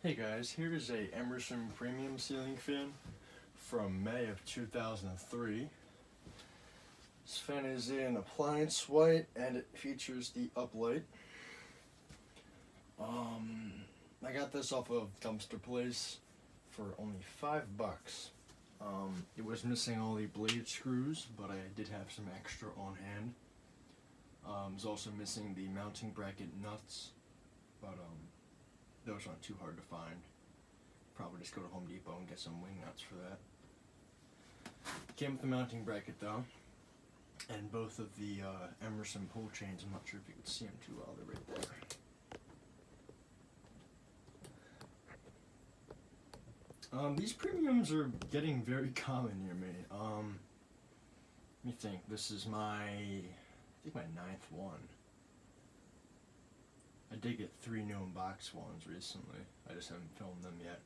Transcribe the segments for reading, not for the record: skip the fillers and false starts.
Hey guys, here is a Emerson Premium ceiling fan from May of 2003. This fan is in appliance white and it features the uplight. I got this off of Dumpster Place for only $5. It was missing all the blade screws, but I did have some extra on hand. It was also missing the mounting bracket nuts, but those aren't too hard to find. Probably just go to Home Depot and get some wing nuts for that. Came with the mounting bracket though, and both of the Emerson pull chains. I'm not sure if you can see them too well, they're right there. These premiums are getting very common near me. Let me think, this is my 9th one. I did get 3 new unboxed ones recently. I just haven't filmed them yet.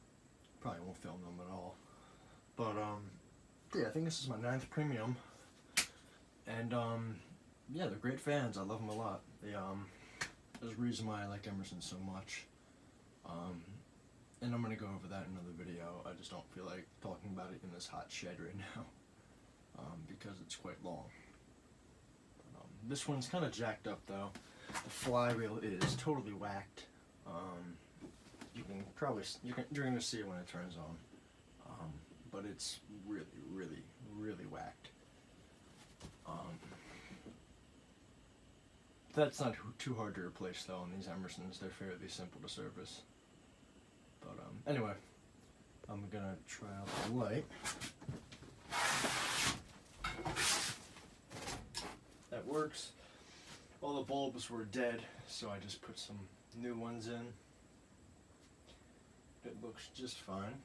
Probably won't film them at all. But yeah, I think this is my 9th premium. And yeah, they're great fans. I love them a lot. There's a reason why I like Emerson so much. And I'm gonna go over that in another video. I just don't feel like talking about it in this hot shed right now, because it's quite long. This one's kind of jacked up though. The flywheel is totally whacked. You're gonna see it when it turns on. But it's really whacked. That's not too hard to replace though. On these Emersons, they're fairly simple to service. But anyway, I'm gonna try out the light. That works. All the bulbs were dead, so I just put some new ones in. It looks just fine.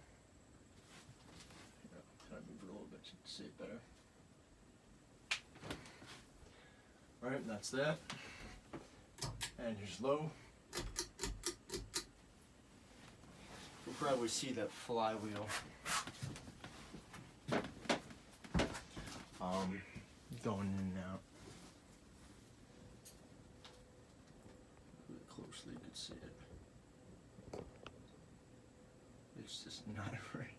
Can I move it a little bit so you can see it better? Alright, and that's that. And here's low. You'll probably see that flywheel going in and out. Really closely you can see it. It's just not right.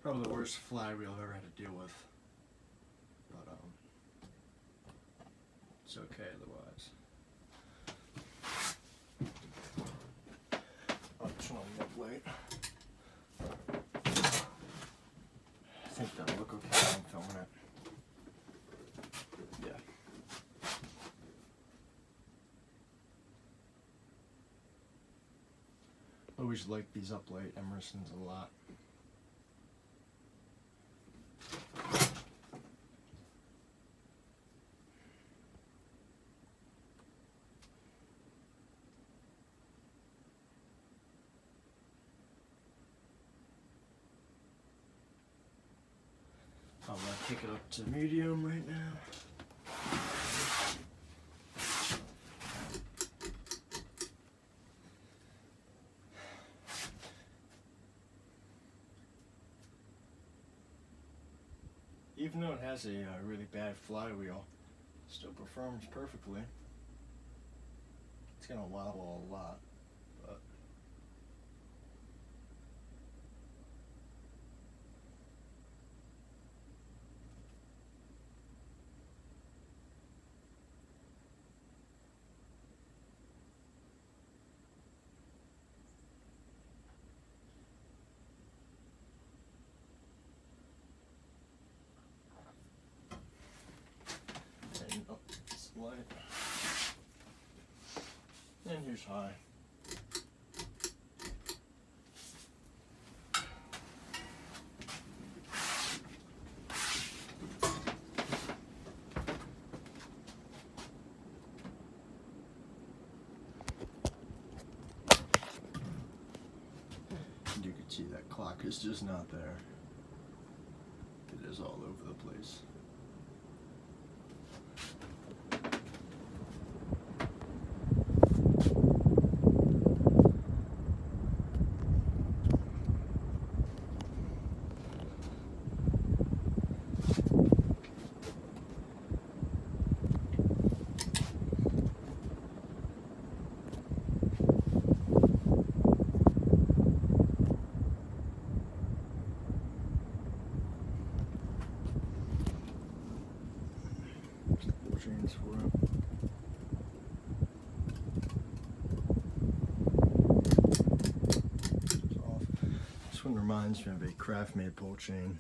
Probably the worst flywheel I've ever had to deal with. But it's okay otherwise. I'll turn on the light. I think that'll look okay when I'm filming it. Yeah. Always like these uplight Emersons a lot. I'm gonna kick it up to medium right now. Even though it has a really bad flywheel, it still performs perfectly. It's gonna wobble a lot, but light. And here's high. You can see that clock is just not there. It is all over the place. reminds me of a craft made pull chain.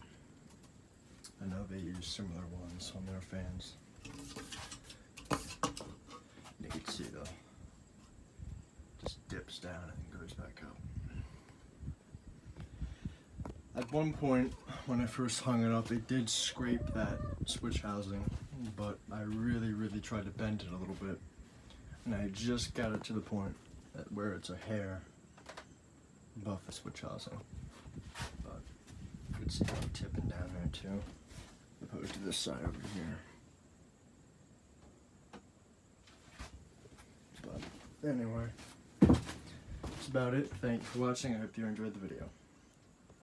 I know they use similar ones on their fans. You can see though, just dips down and goes back up. At one point, when I first hung it up, it did scrape that switch housing, but I really tried to bend it a little bit, and I just got it to the point that where it's a hair above the switch housing. But you can see it tipping down there too, opposed to this side over here. But anyway, that's about it. Thank you for watching. I hope you enjoyed the video.